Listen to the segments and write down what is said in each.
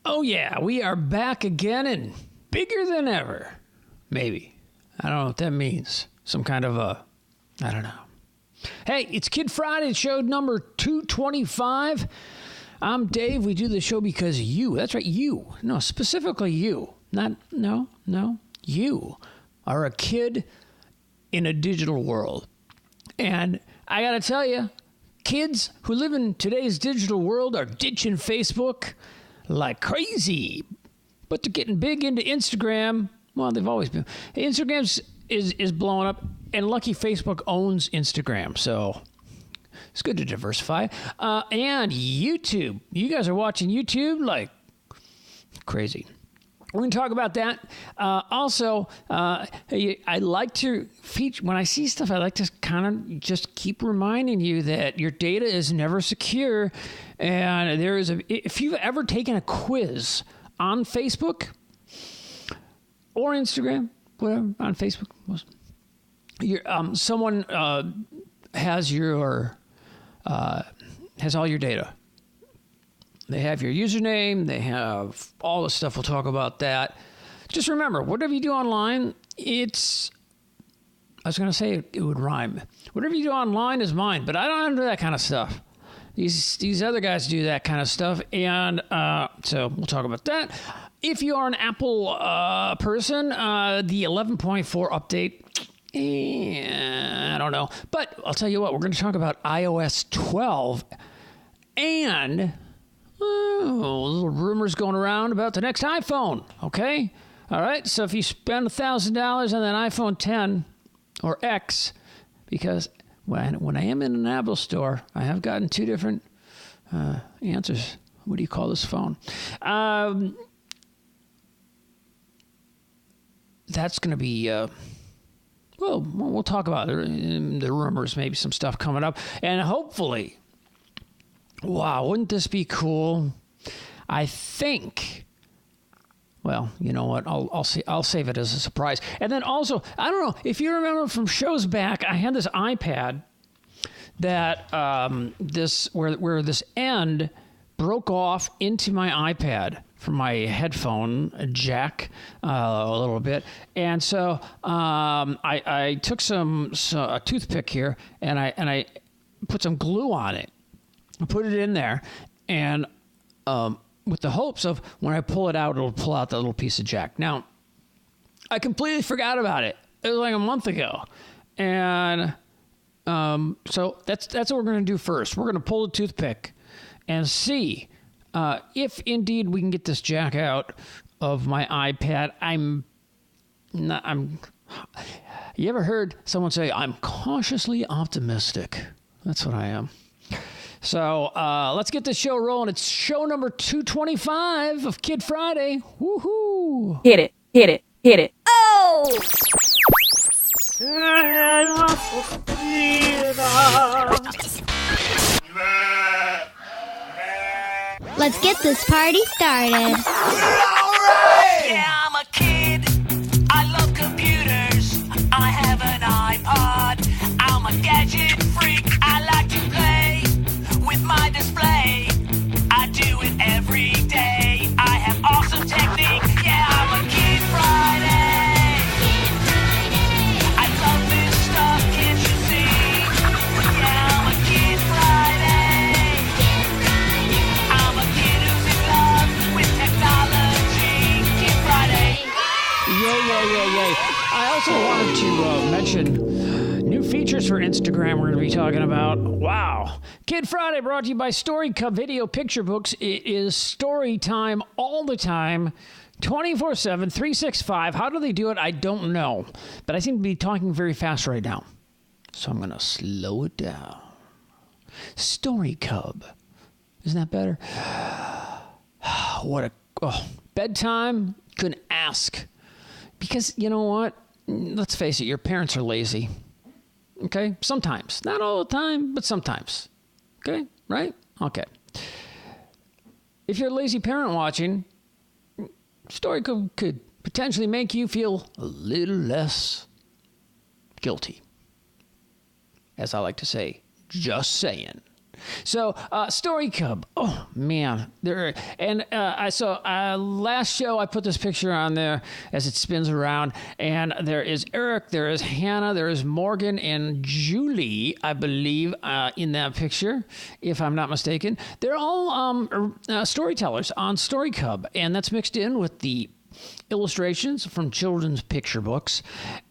Oh, yeah, we are back again and bigger than ever. Maybe. I don't know what that means. Some kind of I don't know. Hey, it's Kid Friday, show number 225. I'm Dave. We do the show because you, that's right, you. No, specifically you. You are a kid in a digital world. And I got to tell you, kids who live in today's digital world are ditching Facebook like crazy, but they're getting big into Instagram. Well, they've always been. Instagram is blowing up, and lucky Facebook owns Instagram, so it's good to diversify. And YouTube. You guys are watching YouTube like crazy. We're going to talk about that. Also, I like to feature, when I see stuff, I like to kind of just keep reminding you that your data is never secure. And if you've ever taken a quiz on Facebook or Instagram, whatever, on Facebook, someone has all your data. They have your username. They have all the stuff. We'll talk about that. Just remember, whatever you do online, I was going to say it would rhyme. Whatever you do online is mine, but I don't do that kind of stuff. These other guys do that kind of stuff, and so we'll talk about that. If you are an Apple person, the 11.4 update, I don't know. But I'll tell you what, we're going to talk about iOS 12 and... little rumors going around about the next iPhone, okay? All right, so if you spend $1,000 on that iPhone 10 or X, because when I am in an Apple store, I have gotten two different answers. What do you call this phone? That's going to be... we'll talk about the rumors, maybe some stuff coming up, and hopefully... Wow, wouldn't this be cool? I think. Well, you know what? I'll save it as a surprise. And then also, I don't know if you remember from shows back, I had this iPad that where this end broke off into my iPad from my headphone jack a little bit, and so I took a toothpick here and I put some glue on it. Put it in there, and with the hopes of when I pull it out, it'll pull out that little piece of jack. Now, I completely forgot about it. It was like a month ago, and so that's what we're going to do first. We're going to pull the toothpick and see if indeed we can get this jack out of my iPad. You ever heard someone say, "I'm cautiously optimistic"? That's what I am. So let's get this show rolling. It's show number 225 of Kid Friday. Woohoo! Hit it, hit it, hit it. Oh! Let's get this party started. Yeah, I'm a kid. I love computers. I have an iPod. I'm a gadget freak. I like to play with my display. I do it every day. I have awesome technique. Yeah, I'm a Kid Friday. I love this stuff, can't you see? Yeah, I'm a Kid Friday. I'm a kid who's in love with technology. Kid Friday. Yay. I also wanted to mention new features for Instagram we're going to be talking about. Wow. Kid Friday brought to you by Story Cub Video Picture Books. It is story time all the time, 24/7, 365. How do they do it? I don't know. But I seem to be talking very fast right now. So I'm going to slow it down. Story Cub. Isn't that better? Bedtime? Couldn't ask. Because, you know what? Let's face it, your parents are lazy. Okay? Sometimes. Not all the time, but sometimes. Okay? Right? Okay. If you're a lazy parent watching, Story could potentially make you feel a little less guilty. As I like to say, just saying. So, Story Cub. Oh man, there. And I saw last show I put this picture on there as it spins around, and there is Eric, there is Hannah, there is Morgan, and Julie, I believe, in that picture, if I'm not mistaken. They're all storytellers on Story Cub, and that's mixed in with the illustrations from children's picture books,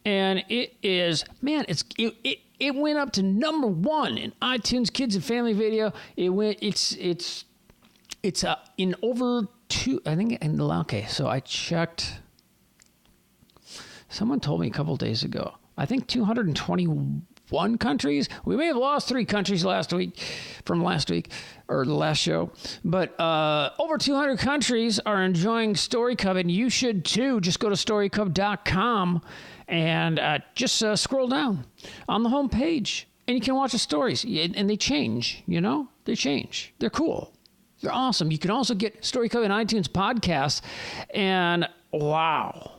and it is, man, it went up to number 1 in iTunes Kids and Family Video. It's in over 2, I think. Okay, so I checked. Someone told me a couple days ago. I think 221 countries. We may have lost 3 countries last week or the last show, but over 200 countries are enjoying Story Cub, and you should too. Just go to storycub.com and just scroll down on the home page, and you can watch the stories. And they change, they change. They're cool. They're awesome. You can also get Story Cub and iTunes podcasts, and wow.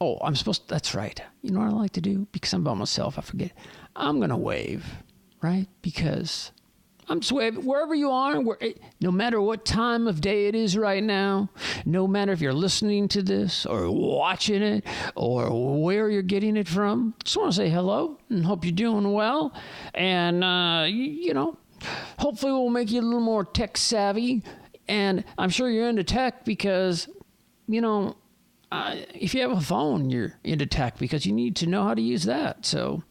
Oh, that's right. You know what I like to do? Because I'm by myself, I forget. I'm going to wave, right? Because I'm just waving wherever you are, no matter what time of day it is right now, no matter if you're listening to this or watching it or where you're getting it from. Just want to say hello and hope you're doing well. And, hopefully we'll make you a little more tech savvy. And I'm sure you're into tech because, if you have a phone, you're into tech because you need to know how to use that. So,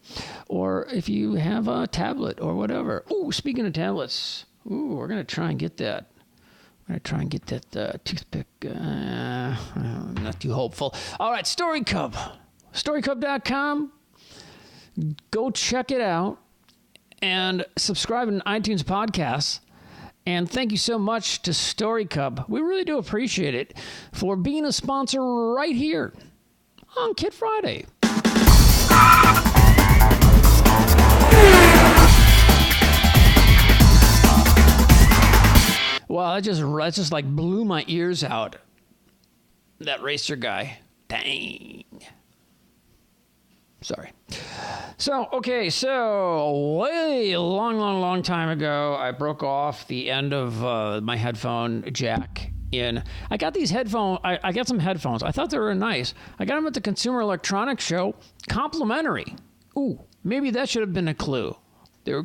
or if you have a tablet or whatever. Ooh, speaking of tablets, we're going to try and get that. I'm going to try and get that toothpick. I'm not too hopeful. All right, Story Cub. Storycub.com. Go check it out and subscribe to iTunes podcasts. And thank you so much to Story Cub. We really do appreciate it for being a sponsor right here on Kid Friday. Well, that just like blew my ears out. That racer guy. Dang. Sorry. So, way a long time ago, I broke off the end of my headphone jack in. I got these headphones. I got some headphones. I thought they were nice. I got them at the Consumer Electronics Show, complimentary. Ooh, maybe that should have been a clue. They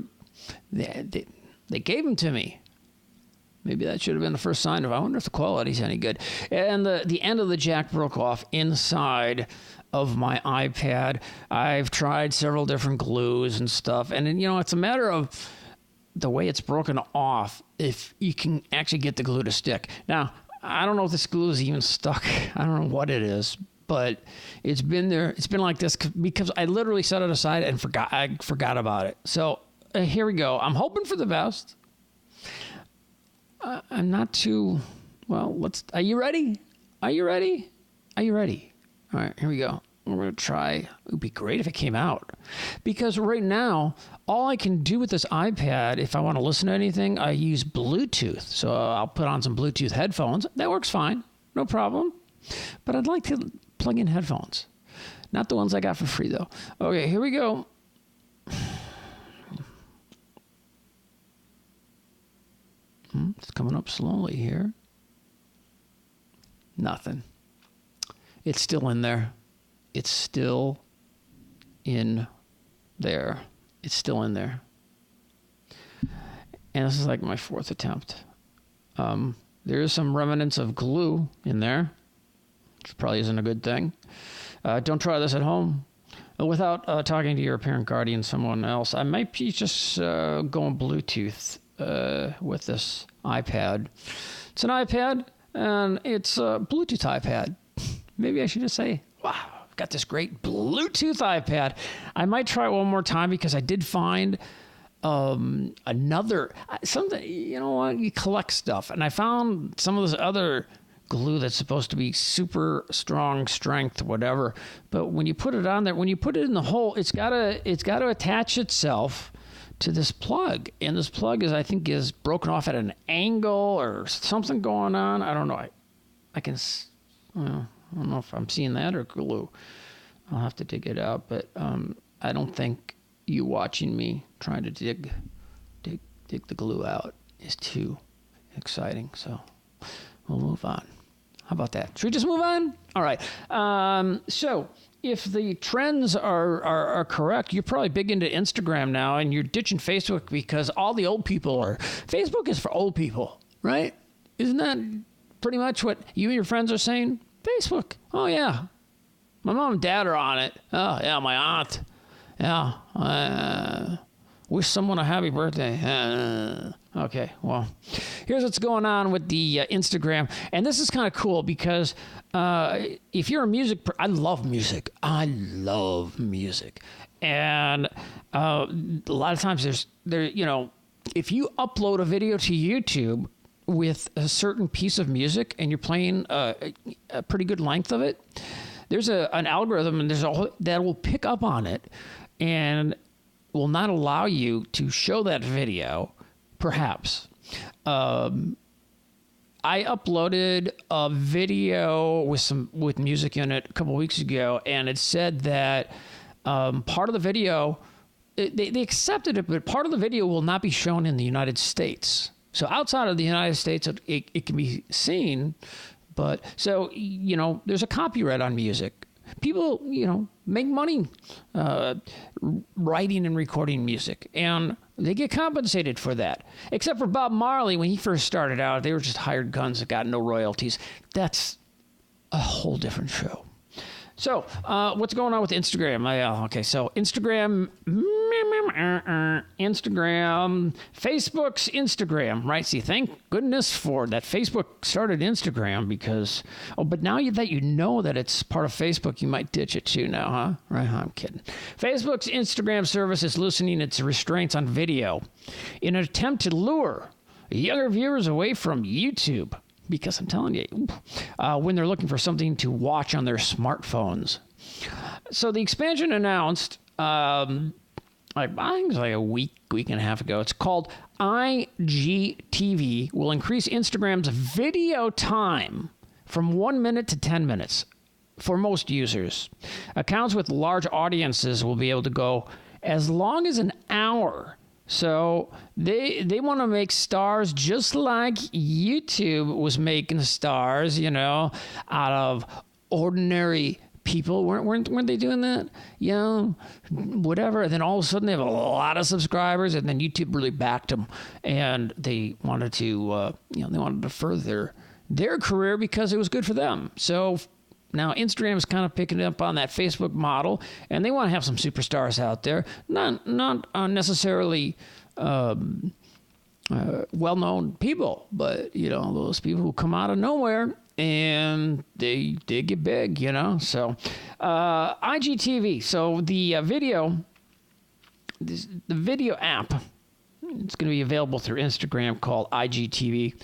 gave them to me. Maybe that should have been the first sign of, I wonder if the quality's any good. And the end of the jack broke off inside of my iPad. I've tried several different glues and stuff. And it's a matter of the way it's broken off, if you can actually get the glue to stick. Now, I don't know if this glue is even stuck. I don't know what it is, but it's been there. It's been like this because I literally set it aside and I forgot about it. So here we go. I'm hoping for the best. I'm not too, are you ready? Are you ready? All right, here we go. We're going to try. It would be great if it came out. Because right now, all I can do with this iPad, if I want to listen to anything, I use Bluetooth. So I'll put on some Bluetooth headphones. That works fine. No problem. But I'd like to plug in headphones. Not the ones I got for free, though. Okay, here we go. It's coming up slowly here. Nothing. It's still in there. It's still in there. It's still in there. And this is like my 4th attempt. There is some remnants of glue in there, which probably isn't a good thing. Don't try this at home without talking to your parent, guardian, someone else. I might be just going Bluetooth with this iPad. It's an iPad, and it's a Bluetooth iPad. Maybe I should just say, wow, I've got this great Bluetooth iPad. I might try it one more time because I did find another, something, you collect stuff. And I found some of this other glue that's supposed to be super strong strength, whatever. But when you put it on there, when you put it in the hole, it's got to attach itself to this plug. And this plug I think is broken off at an angle or something going on. I don't know. I don't know if I'm seeing that or glue. I'll have to dig it out, but I don't think you watching me trying to dig take the glue out is too exciting. So we'll move on. How about that? Should we just move on? All right. So if the trends are correct, you're probably big into Instagram now, and you're ditching Facebook because all the old people are. Facebook is for old people, right? Isn't that pretty much what you and your friends are saying? Facebook. Oh, yeah. My mom and dad are on it. Oh, yeah, my aunt. Yeah. Wish someone a happy birthday. Okay, well, here's what's going on with the Instagram. And this is kind of cool because if you're a I love music. And a lot of times if you upload a video to YouTube with a certain piece of music and you're playing a pretty good length of it, there's an algorithm and that will pick up on it and will not allow you to show that video, perhaps. I uploaded a video with music in it a couple weeks ago, and it said that part of the video, they accepted it, but part of the video will not be shown in the United States. So outside of the United States, it can be seen, but so, there's a copyright on music. People, make money writing and recording music, and they get compensated for that. Except for Bob Marley, when he first started out, they were just hired guns that got no royalties. That's a whole different show. So, what's going on with Instagram? Okay, so Instagram, Facebook's Instagram, right? See, thank goodness for that Facebook started Instagram because, but now that you know that it's part of Facebook, you might ditch it too now, huh? Right? I'm kidding. Facebook's Instagram service is loosening its restraints on video in an attempt to lure younger viewers away from YouTube. Because I'm telling you, when they're looking for something to watch on their smartphones. So the expansion announced, I think it was like a week and a half ago. It's called IGTV. Will increase Instagram's video time from 1 minute to 10 minutes for most users. Accounts with large audiences will be able to go as long as an hour. So they want to make stars just like YouTube was making stars, out of ordinary people. Weren't they doing that? Whatever. And then all of a sudden they have a lot of subscribers, and then YouTube really backed them, and they wanted to, further their career because it was good for them. So now Instagram is kind of picking up on that Facebook model, and they want to have some superstars out there, not necessarily well-known people, but those people who come out of nowhere and they get big, So IGTV, so the video app, it's going to be available through Instagram called IGTV,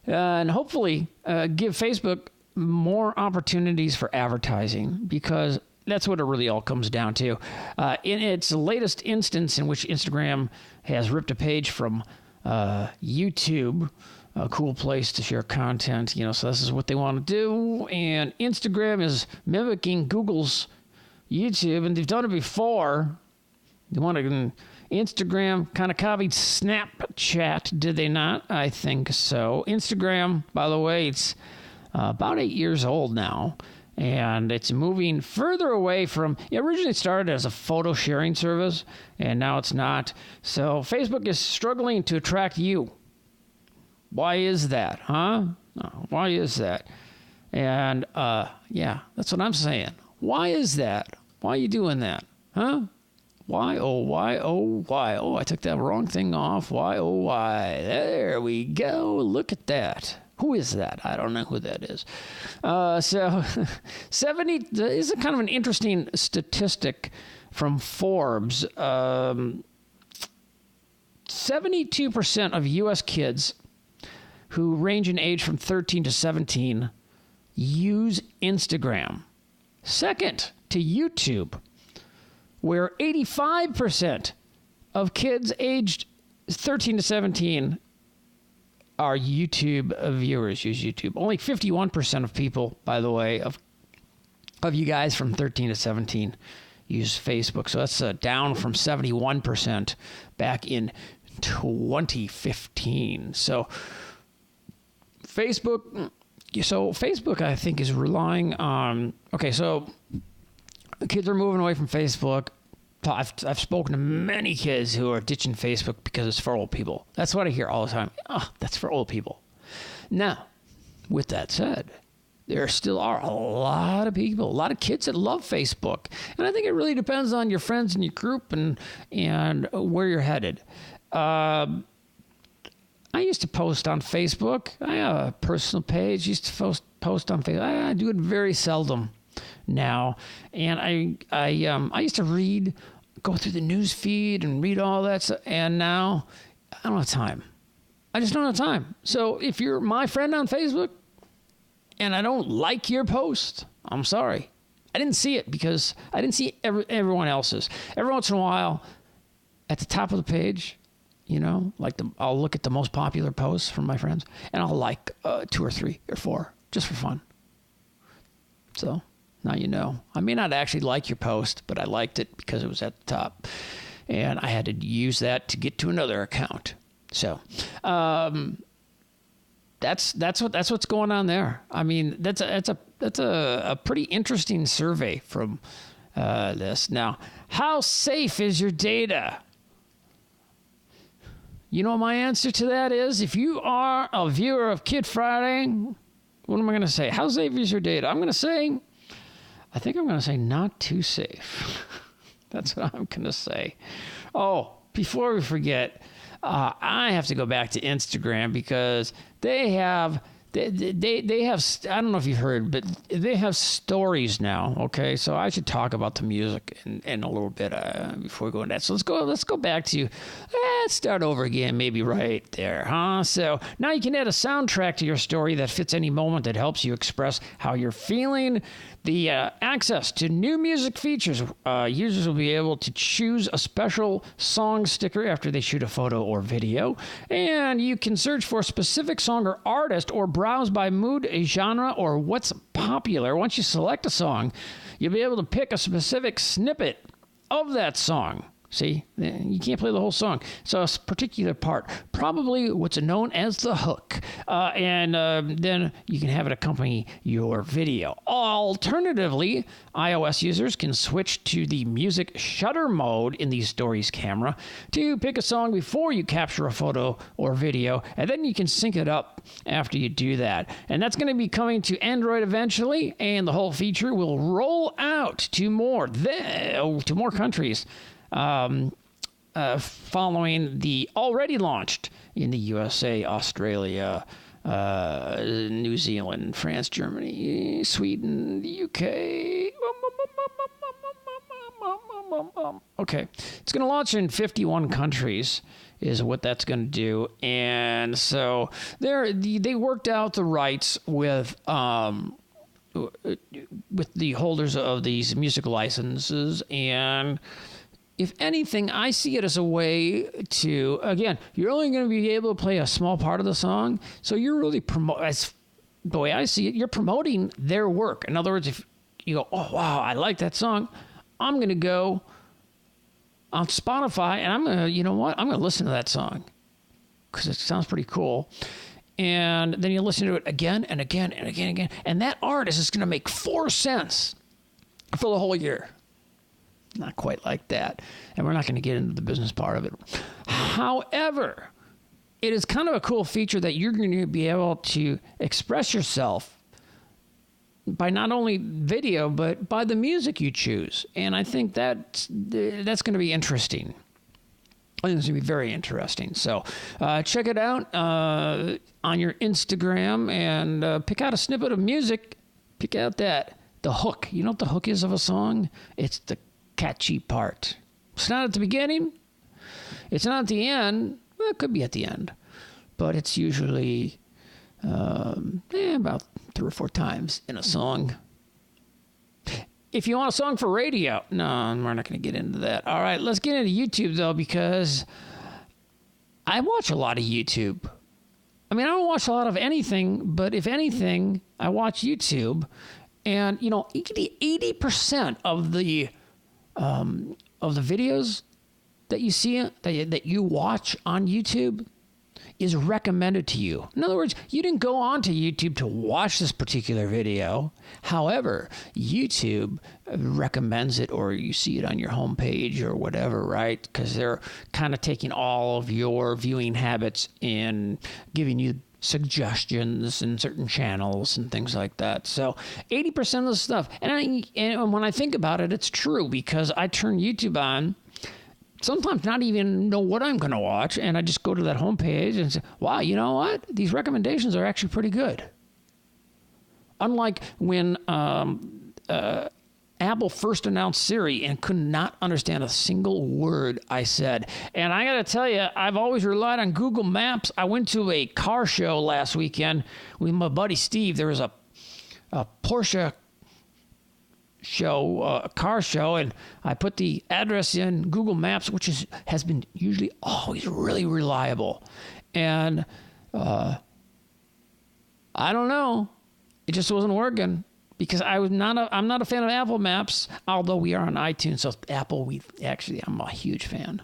and hopefully give Facebook more opportunities for advertising, because that's what it really all comes down to. In its latest instance in which Instagram has ripped a page from YouTube, a cool place to share content, so this is what they want to do. And Instagram is mimicking Google's YouTube, and they've done it before. They want to... Instagram kind of copied Snapchat, did they not? I think so. Instagram, by the way, it's about 8 years old now, and it's moving further away from, it originally started as a photo sharing service, and now it's not. So Facebook is struggling to attract you. Why is that, huh? Why is that? And that's what I'm saying. Why is that? Why are you doing that, huh? Why, why, why? Oh, I took that wrong thing off. Why, why? There we go. Look at that. Who is that? I don't know who that is. So 70 is a kind of an interesting statistic from Forbes. 72% of U.S. kids who range in age from 13 to 17 use Instagram. Second to YouTube, where 85% of kids aged 13 to 17 are YouTube viewers, use YouTube. Only 51% of people, by the way, of you guys from 13 to 17 use Facebook. So that's down from 71% back in 2015. So Facebook, I think, is relying on, okay, so kids are moving away from Facebook. I've spoken to many kids who are ditching Facebook because it's for old people. That's what I hear all the time. Oh, that's for old people. Now, with that said, there still are a lot of people, a lot of kids that love Facebook. And I think it really depends on your friends and your group and where you're headed. I used to post on Facebook. I have a personal page. Used to post on Facebook. I do it very seldom now. And I used to go through the news feed and read all that stuff. And now I don't have time. I just don't have time. So if you're my friend on Facebook and I don't like your post, I'm sorry. I didn't see it because I didn't see everyone else's. Every once in a while, at the top of the page, I'll look at the most popular posts from my friends, and I'll like 2 or 3 or 4 just for fun. So now you know. I may not actually like your post, but I liked it because it was at the top, and I had to use that to get to another account. So that's what's going on there. I mean, that's a pretty interesting survey from this. Now, how safe is your data? You know, my answer to that is, if you are a viewer of Kid Friday, what am I going to say? How safe is your data? I think I'm going to say not too safe. That's what I'm going to say. Oh, before we forget, I have to go back to Instagram because they have, I don't know if you've heard, but they have stories now. Okay, so I should talk about the music in a little bit before we go into that. So let's go back to, let's start over again, maybe right there, huh? So now you can add a soundtrack to your story that fits any moment that helps you express how you're feeling. The access to new music features. Users will be able to choose a special song sticker after they shoot a photo or video. And you can search for a specific song or artist or browse by mood, a genre, or what's popular. Once you select a song, you'll be able to pick a specific snippet of that song. See, you can't play the whole song. So a particular part, probably what's known as the hook. And then you can have it accompany your video. Alternatively, iOS users can switch to the music shutter mode in the stories camera to pick a song before you capture a photo or video. And then you can sync it up after you do that. And that's going to be coming to Android eventually. And the whole feature will roll out to more countries. Following the already launched in the USA, Australia, New Zealand, France, Germany, Sweden, the UK. Okay, it's going to launch in 51 countries is what that's going to do. And so they worked out the rights with the holders of these music licenses. And if anything, I see it as a way to, again, you're only going to be able to play a small part of the song. So you're really the way I see it, you're promoting their work. In other words, if you go, oh, wow, I like that song, I'm going to go on Spotify and I'm going to, you know what? I'm going to listen to that song because it sounds pretty cool. And then you listen to it again and again and again and again. And that artist is going to make 4 cents for the whole year. Not quite like that. And we're not going to get into the business part of it. However, it is kind of a cool feature that you're going to be able to express yourself by not only video, but by the music you choose. And I think that's going to be interesting. I think it's going to be very interesting. So check it out on your Instagram and pick out a snippet of music. Pick out the hook. You know what the hook is of a song? It's the catchy part. It's not at the beginning. It's not at the end. Well, it could be at the end. But it's usually about 3 or 4 times in a song. If you want a song for radio, no, we're not going to get into that. All right, let's get into YouTube, though, because I watch a lot of YouTube. I mean, I don't watch a lot of anything, but if anything, I watch YouTube. And, 80% of the videos that you see, that you watch on YouTube is recommended to you. In other words, you didn't go onto YouTube to watch this particular video. However, YouTube recommends it, or you see it on your homepage or whatever, right? Because they're kind of taking all of your viewing habits and giving you suggestions in certain channels and things like that. So 80% of the stuff, and when I think about it, it's true, because I turn YouTube on, sometimes not even know what I'm going to watch, and I just go to that homepage and say, wow, you know what? These recommendations are actually pretty good. Unlike when Apple first announced Siri and could not understand a single word I said. And I got to tell you, I've always relied on Google Maps. I went to a car show last weekend with my buddy Steve. There was a Porsche show, a car show, and I put the address in Google Maps, which has been usually always really reliable. And I don't know, it just wasn't working because I'm not a fan of Apple Maps, although we are on iTunes. So Apple, I'm a huge fan.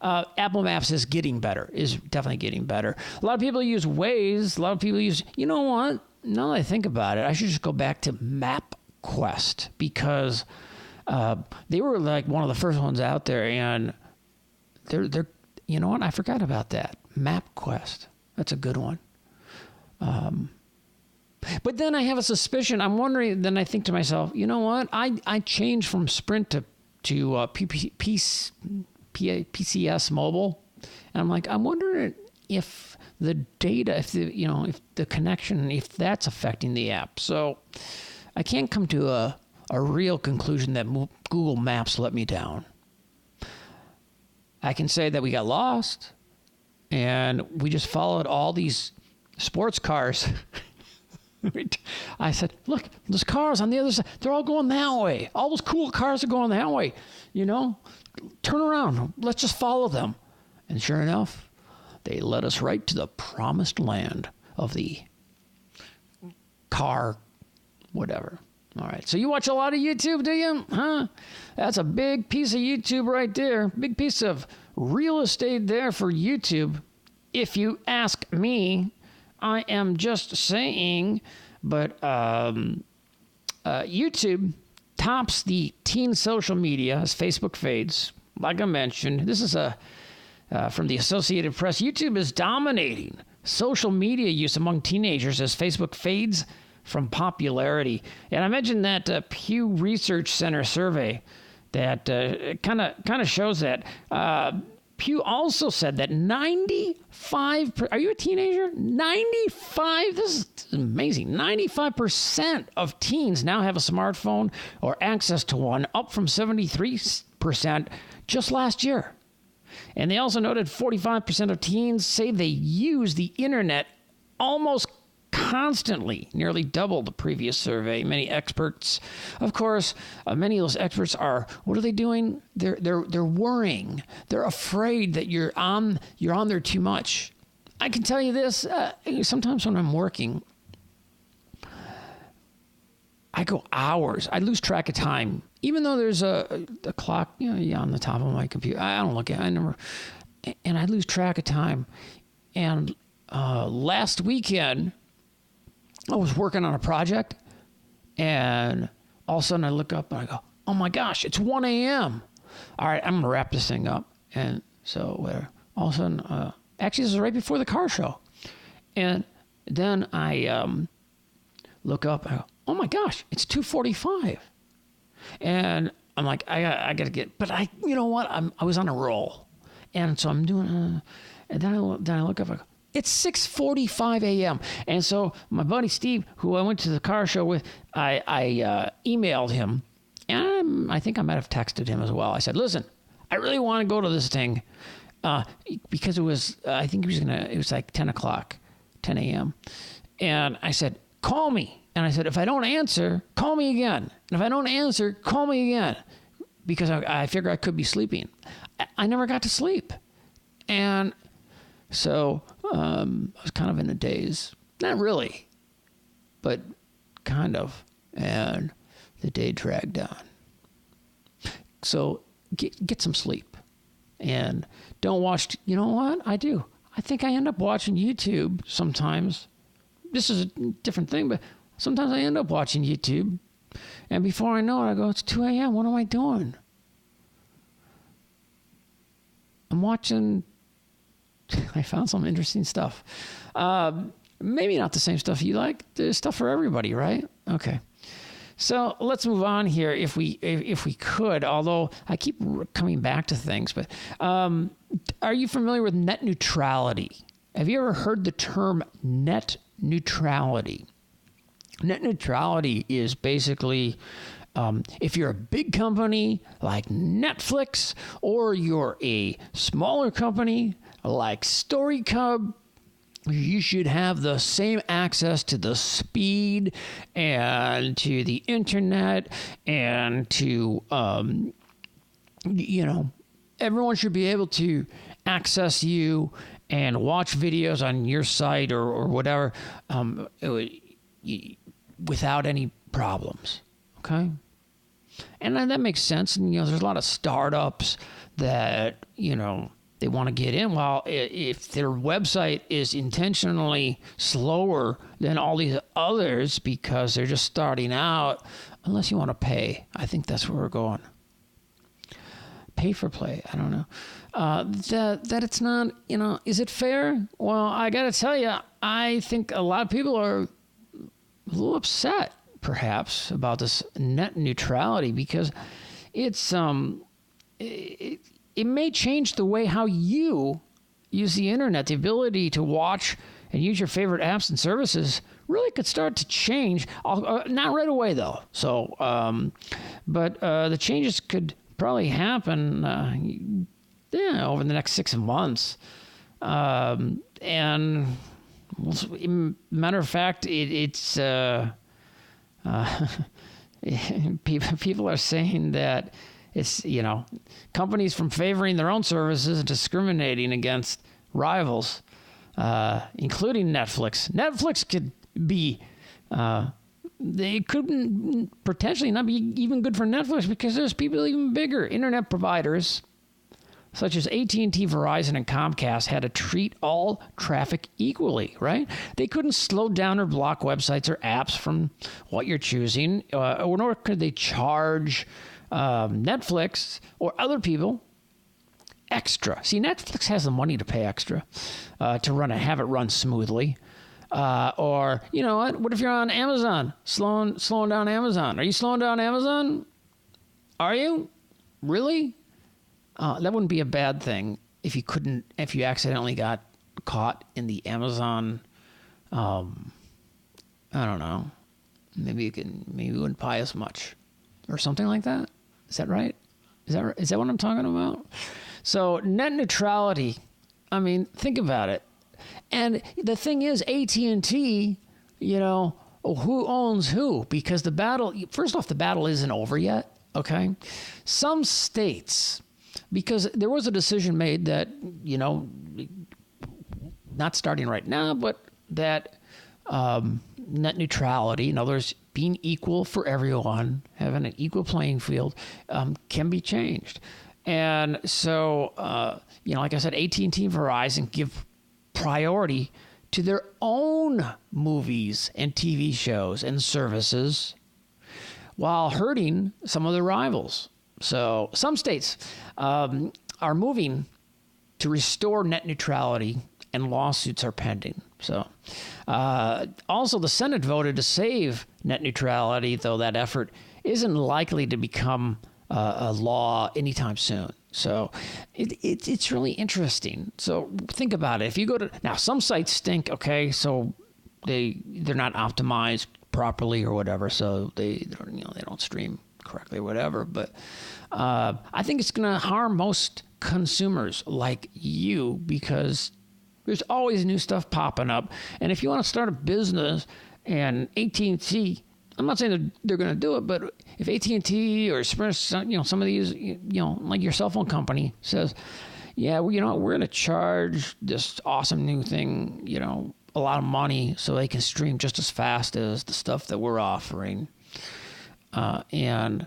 Apple Maps is definitely getting better. A lot of people use Waze. A lot of people use, you know what? Now that I think about it, I should just go back to MapQuest, because they were like one of the first ones out there, and they're you know what? I forgot about that. MapQuest. That's a good one. But then I have a suspicion. I'm wondering. Then I think to myself, you know what? I changed from Sprint to PCS Mobile, and I'm like, I'm wondering if the data, if the connection, if that's affecting the app. So I can't come to a real conclusion that Google Maps let me down. I can say that we got lost, and we just followed all these sports cars. I said, look, there's cars on the other side. They're all going that way. All those cool cars are going that way. Turn around. Let's just follow them. And sure enough, they led us right to the promised land of the car, whatever. All right. So you watch a lot of YouTube, do you? Huh? That's a big piece of YouTube right there. Big piece of real estate there for YouTube. If you ask me, I am just saying, but YouTube tops the teen social media as Facebook fades. Like I mentioned, this is from the Associated Press. YouTube is dominating social media use among teenagers as Facebook fades from popularity. And I mentioned that Pew Research Center survey that kind of shows that. Pew also said that 95%, are you a teenager? 95, this is amazing, 95% of teens now have a smartphone or access to one, up from 73% just last year. And they also noted 45% of teens say they use the internet almost constantly, nearly double the previous survey. Many experts, of course, many of those experts are, what are they doing? They're worrying. They're afraid that you're on there too much. I can tell you this, sometimes when I'm working, I go hours. I lose track of time. Even though there's a clock on the top of my computer, I don't look at it. And I lose track of time. And last weekend, I was working on a project, and all of a sudden I look up and I go, oh my gosh, it's 1 a.m. All right, I'm going to wrap this thing up. And so all of a sudden, actually this was right before the car show. And then I look up and I go, oh my gosh, it's 2:45. And I'm like, I got to get, but you know what? I was on a roll. And so I'm doing, and then I look up and I go, it's 6:45 a.m. And so my buddy Steve, who I went to the car show with, I emailed him, and I think I might have texted him as well. I said, listen, I really want to go to this thing because it was, I think it was like 10 a.m. And I said, call me. And I said, if I don't answer, call me again. And if I don't answer, call me again. Because I figure I could be sleeping. I never got to sleep. And so I was kind of in a daze. Not really, but kind of. And the day dragged on. So get some sleep. and don't watch. You know what? I do. I think I end up watching YouTube sometimes. This is a different thing, but sometimes I end up watching YouTube, and before I know it, I go, it's 2 a.m. What am I doing? I'm watching. I found some interesting stuff. Maybe not the same stuff you like. There's stuff for everybody, right? Okay. So let's move on here if we could, although I keep coming back to things. But are you familiar with net neutrality? Have you ever heard the term net neutrality? Net neutrality is basically if you're a big company like Netflix, or you're a smaller company like StoryCub, you should have the same access to the speed and to the internet and to, everyone should be able to access you and watch videos on your site or whatever without any problems. Okay? And that makes sense. And, there's a lot of startups that, they want to get in. Well, if their website is intentionally slower than all these others because they're just starting out, unless you want to pay, I think that's where we're going. Pay for play. I don't know. That it's not, is it fair? Well, I got to tell you, I think a lot of people are a little upset, perhaps, about this net neutrality because it's it may change the way how you use the internet. The ability to watch and use your favorite apps and services really could start to change. Not right away, though. So, but the changes could probably happen over the next 6 months. And matter of fact, it's people are saying that it's, companies from favoring their own services and discriminating against rivals, including Netflix. Netflix could be, they could potentially not be even good for Netflix because there's people even bigger. Internet providers such as AT&T, Verizon, and Comcast had to treat all traffic equally, right? They couldn't slow down or block websites or apps from what you're choosing, nor could they charge Netflix or other people extra. See, Netflix has the money to pay extra to have it run smoothly. Or you know what if you're on Amazon, slowing down Amazon? Are you slowing down Amazon? Are you really? That wouldn't be a bad thing if you accidentally got caught in the Amazon. I don't know. Maybe you wouldn't buy as much or something like that. Is that right? Is that what I'm talking about? So net neutrality, I mean, think about it. And the thing is, AT&T, who owns who? Because the battle isn't over yet, okay? Some states, because there was a decision made that, not starting right now, but that net neutrality, in other words, being equal for everyone, having an equal playing field, can be changed. And so, like I said, AT&T and Verizon give priority to their own movies and TV shows and services while hurting some of their rivals. So some states are moving to restore net neutrality, and lawsuits are pending. So also the Senate voted to save net neutrality, though that effort isn't likely to become a law anytime soon. So it's really interesting. So think about it. If you go to now, some sites stink. Okay, so they're not optimized properly or whatever, so they don't stream correctly or whatever. But I think it's going to harm most consumers like you because there's always new stuff popping up. And if you want to start a business and AT&T, I'm not saying that they're going to do it, but if AT&T or Sprint, some of these, like your cell phone company says, yeah, we're going to charge this awesome new thing, a lot of money so they can stream just as fast as the stuff that we're offering. And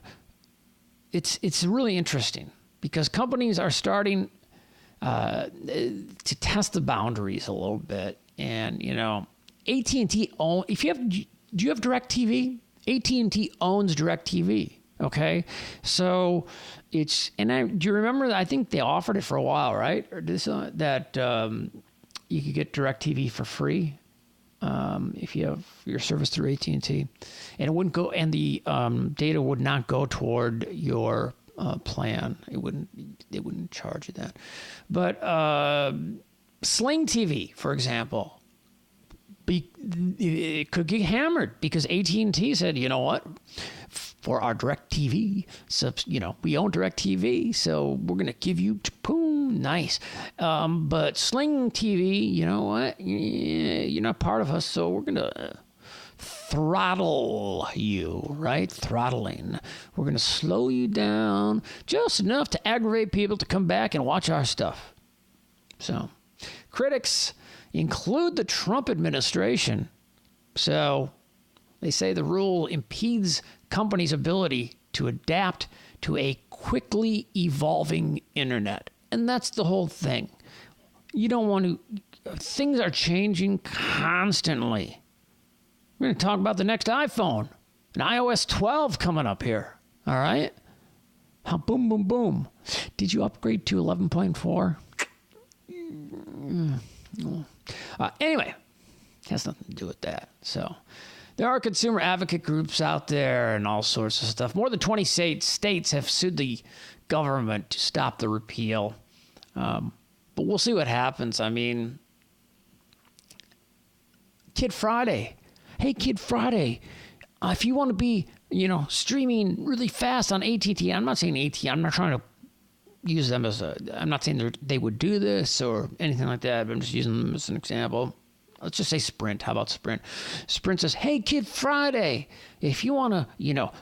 it's really interesting because companies are starting to test the boundaries a little bit. And, AT&T do you have DirecTV? AT&T owns DirecTV. Okay. So do you remember, I think they offered it for a while, right? Or that you could get DirecTV for free. If you have your service through AT&T, and it wouldn't go, and the data would not go toward your plan. They wouldn't charge you that. But Sling TV, for example, it could get hammered because AT&T said, you know what? For our DirecTV, we own DirecTV, so we're going to give you, boom, nice. But Sling TV, you know what? You're not part of us, so we're going to throttle you, right? Throttling. We're going to slow you down just enough to aggravate people to come back and watch our stuff. So, critics include the Trump administration. So, they say the rule impedes companies' ability to adapt to a quickly evolving internet. And that's the whole thing. You don't want to... Things are changing constantly. We're going to talk about the next iPhone. An iOS 12 coming up here. All right? Boom, boom, boom. Did you upgrade to 11.4? Anyway, has nothing to do with that. So... There are consumer advocate groups out there and all sorts of stuff. More than 20 states have sued the government to stop the repeal. But we'll see what happens. I mean, Kid Friday. Hey, Kid Friday, if you want to be, streaming really fast on AT&T, I'm not saying AT&T, I'm not trying to use them I'm not saying they would do this or anything like that, but I'm just using them as an example. Let's just say Sprint. How about Sprint? Sprint says, hey, Kid Friday, if you want to,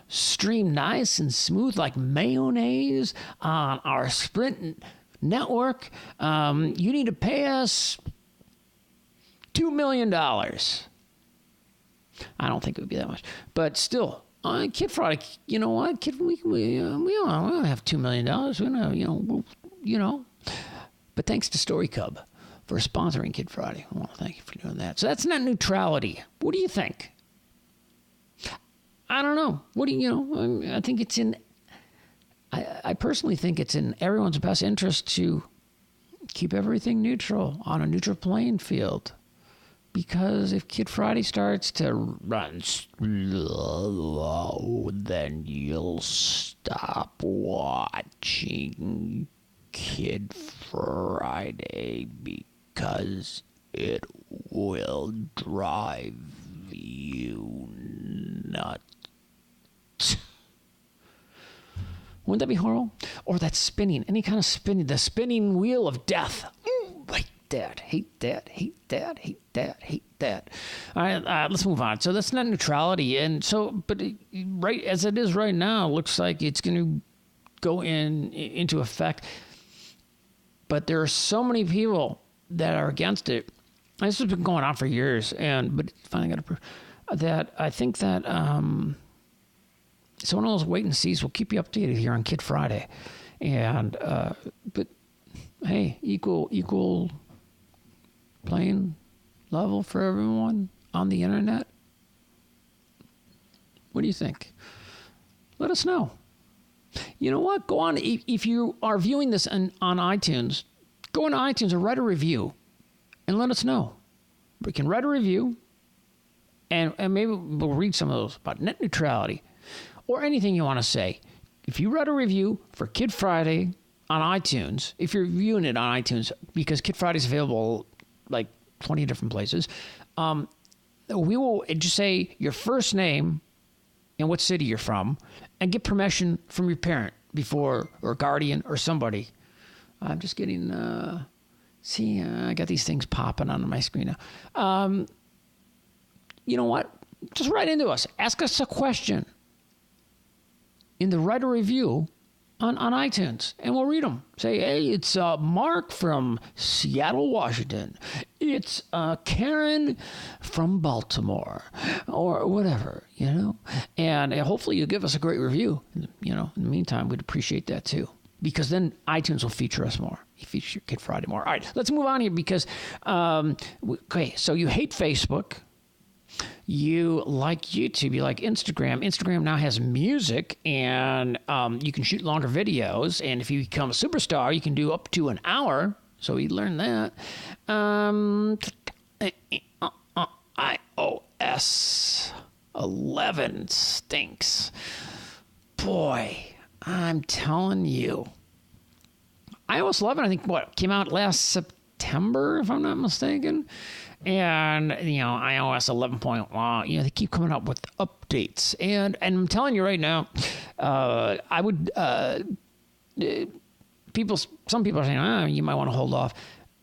stream nice and smooth like mayonnaise on our Sprint network, you need to pay us $2 million. I don't think it would be that much. But still, Kid Friday, you know what? Kid, we don't have $2 million. We don't have, But thanks to Story Cub for sponsoring Kid Friday. Well, thank you for doing that. So that's net neutrality. What do you think? I don't know. What do I think it's in... I personally think it's in everyone's best interest to keep everything neutral, on a neutral playing field. Because if Kid Friday starts to run slow, then you'll stop watching Kid Friday because it will drive you nuts. Wouldn't that be horrible? Or that spinning, any kind of spinning, the spinning wheel of death. Hate that, hate that, hate that, hate that, hate that. All right, let's move on. So that's net neutrality. And so, but right as it is right now, it looks like it's going to go into effect. But there are so many people that are against it. This has been going on for years, but finally got approved. That I think that it's one of those wait and sees. We'll keep you updated here on Kid Friday, and but hey, equal playing level for everyone on the internet. What do you think? Let us know. You know what? Go on. If you are viewing this on iTunes, go on iTunes and write a review and let us know. We can write a review and maybe we'll read some of those about net neutrality or anything you want to say. If you write a review for Kid Friday on iTunes, if you're viewing it on iTunes, because Kid Friday is available like 20 different places, we will just say your first name and what city you're from, and get permission from your parent before, or guardian, or somebody. I'm just getting, I got these things popping on my screen now. You know what? Just write into us. Ask us a question in the write a review on iTunes, and we'll read them. Say, hey, it's Mark from Seattle, Washington. It's Karen from Baltimore, or whatever, And hopefully you'll give us a great review. In the meantime, we'd appreciate that too. because then iTunes will feature us more. Feature Kid Friday more. All right, let's move on here because, okay, so you hate Facebook. You like YouTube. You like Instagram. Instagram now has music, and you can shoot longer videos. And if you become a superstar, you can do up to an hour. So we learned that. iOS 11 stinks. Boy, I'm telling you. iOS 11, I think, came out last September, if I'm not mistaken. And, iOS 11.1, they keep coming up with updates. And I'm telling you right now, I would, some people are saying, you might want to hold off.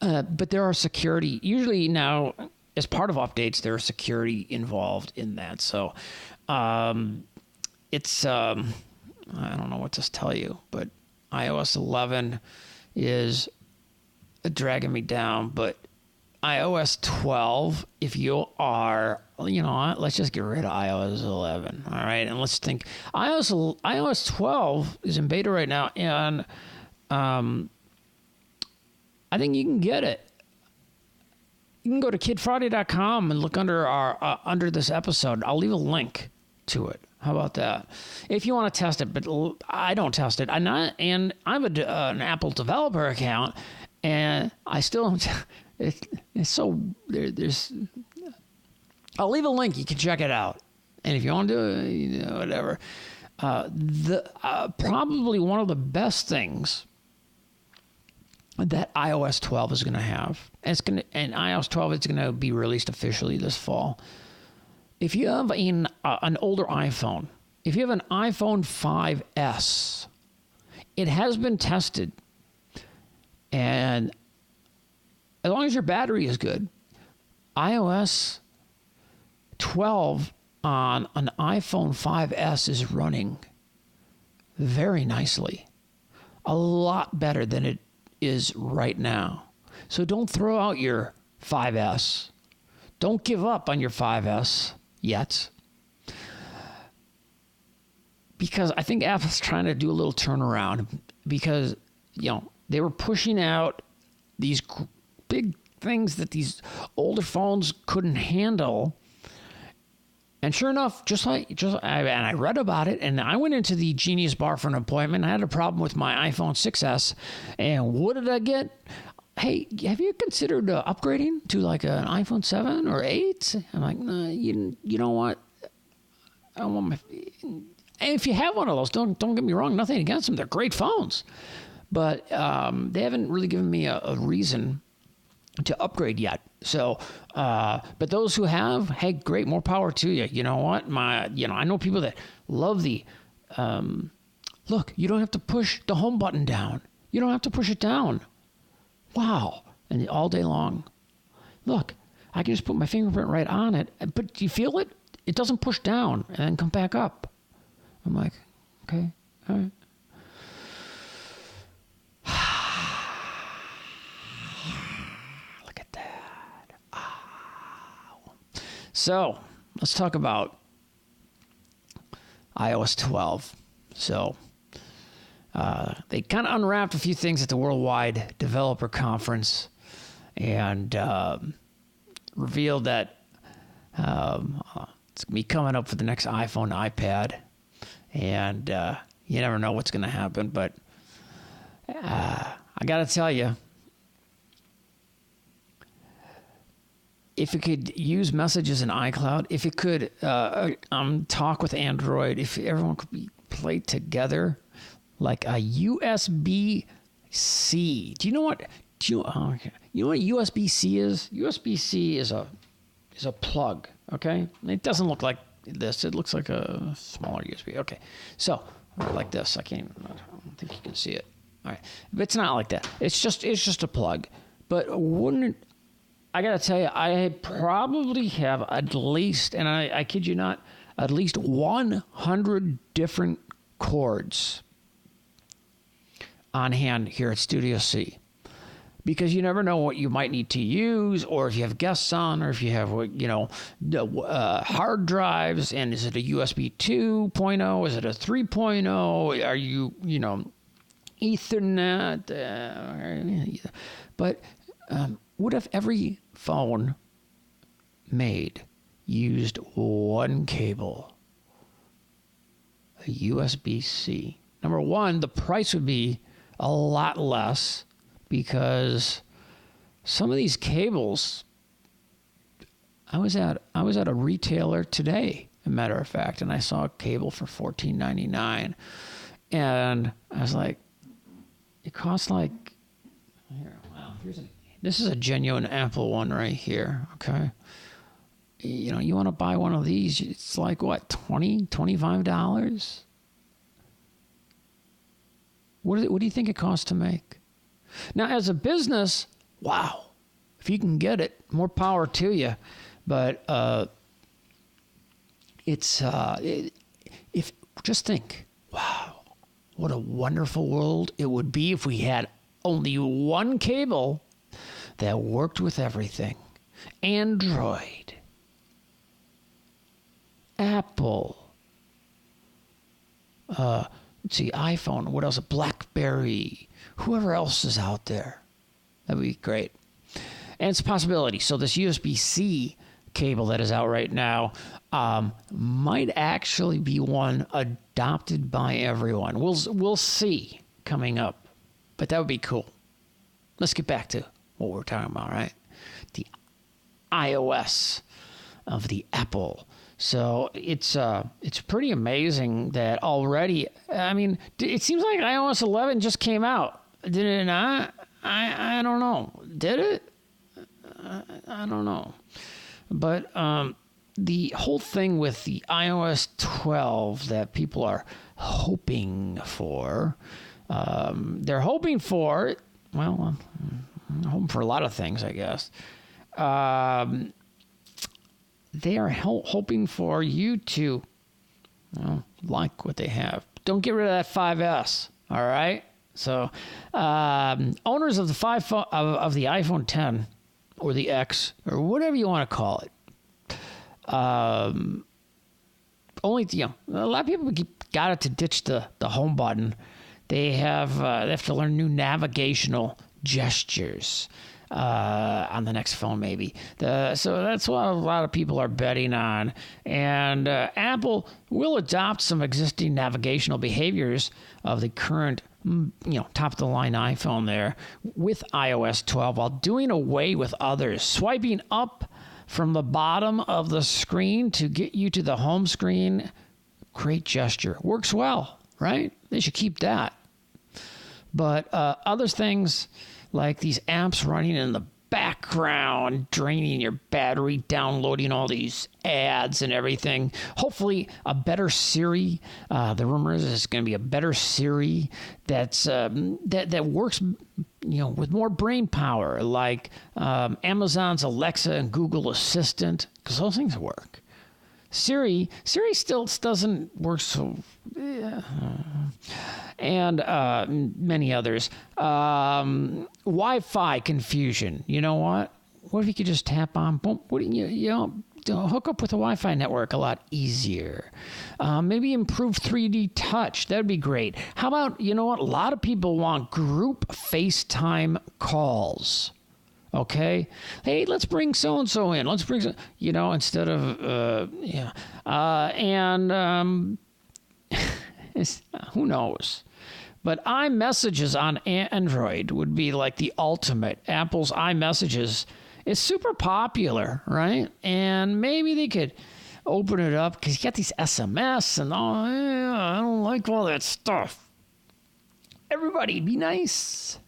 But there are security, usually now, as part of updates, there is security involved in that. So it's, I don't know what to tell you, but iOS 11 is dragging me down. But iOS 12, if you are, let's just get rid of iOS 11, all right? And let's think, iOS 12 is in beta right now, and I think you can get it. You can go to kidfriday.com and look under our under this episode. I'll leave a link to it. How about that? If you want to test it, but I don't test it. I'm an Apple developer account, and I still don't. It's so there's. I'll leave a link. You can check it out, and if you want to do it, whatever. Probably one of the best things that iOS 12 is going to have, and iOS 12 is going to be released officially this fall. If you have an older iPhone, if you have an iPhone 5S, it has been tested, and as long as your battery is good, iOS 12 on an iPhone 5S is running very nicely, a lot better than it is right now. So don't throw out your 5S. Don't give up on your 5S yet, because I think Apple's trying to do a little turnaround, because they were pushing out these big things that these older phones couldn't handle. And sure enough, I read about it, and I went into the Genius Bar for an appointment. I had a problem with my iPhone 6S, and what did I get? Hey, have you considered upgrading to like an iPhone 7 or 8? I'm like, no, you know what? I don't want my. And if you have one of those, don't get me wrong, nothing against them. They're great phones, but they haven't really given me a reason to upgrade yet. So, but those who have, hey, great, more power to you. You know what? I know people that love the, look, you don't have to push the home button down. You don't have to push it down. Wow. And all day long. Look, I can just put my fingerprint right on it, but do you feel it? It doesn't push down and then come back up. I'm like, okay, all right. So let's talk about iOS 12. So they kind of unwrapped a few things at the Worldwide Developer Conference, and revealed that it's going to be coming up for the next iPhone, iPad, and you never know what's going to happen. But I got to tell you, if it could use messages in iCloud, if it could talk with Android, if everyone could be played together like a USB-C. Do you know what? You know what USB-C is? USB-C is a plug. Okay, it doesn't look like this. It looks like a smaller USB. Okay, so like this. I don't think you can see it. All right, but it's not like that. It's just a plug. But wouldn't it? I got to tell you, I probably have at least, and I kid you not, at least 100 different cords on hand here at Studio C. Because you never know what you might need to use, or if you have guests on, or if you have, hard drives, and is it a USB 2.0? Is it a 3.0? Are you, Ethernet. But what if every phone made used one cable, a USB-C? Number one, the price would be a lot less because some of these cables, I was at a retailer today, as a matter of fact, and I saw a cable for $14.99, and I was like, it costs like, here, wow, this is a genuine Apple one right here, okay? You know, you want to buy one of these, it's like, what, $20, $25? What do you think it costs to make? Now, as a business, wow, if you can get it, more power to you. But if just think, wow, what a wonderful world it would be if we had only one cable that worked with everything. Android, Apple, let's see, iPhone, what else? BlackBerry, whoever else is out there. That'd be great. And it's a possibility. So this USB-C cable that is out right now might actually be one adopted by everyone. We'll see coming up. But that would be cool. Let's get back to what we're talking about, right? The iOS of the Apple. So it's pretty amazing that already, I mean, it seems like iOS 11 just came out. Did it not? I don't know. Did it? I don't know. But the whole thing with the iOS 12 that people are hoping for, they're hoping for, well, I'm hoping for a lot of things, I guess. They are hoping for you to like what they have. Don't get rid of that 5S, all right? So owners of the of the iPhone 10 or the X or whatever you want to call it, only a lot of people got it to ditch the home button. They have to learn new navigational gestures on the next phone, maybe. So that's what a lot of people are betting on. And Apple will adopt some existing navigational behaviors of the current, top-of-the-line iPhone there with iOS 12 while doing away with others. Swiping up from the bottom of the screen to get you to the home screen, great gesture. Works well, right? They should keep that. But other things like these apps running in the background, draining your battery, downloading all these ads and everything. Hopefully a better Siri. The rumor is it's going to be a better Siri that's that works, with more brain power, like Amazon's Alexa and Google Assistant, because those things work. Siri still doesn't work so. Yeah. And many others. Wi-Fi confusion. You know what? What if you could just tap on? Boom, hook up with a Wi-Fi network a lot easier. Maybe improve 3D touch. That'd be great. How about, a lot of people want group FaceTime calls. Okay, hey, let's bring so-and-so in. Let's bring, instead of, who knows? But iMessages on Android would be like the ultimate. Apple's iMessages is super popular, right? And maybe they could open it up because you got these SMS and all. I don't like all that stuff. Everybody, be nice.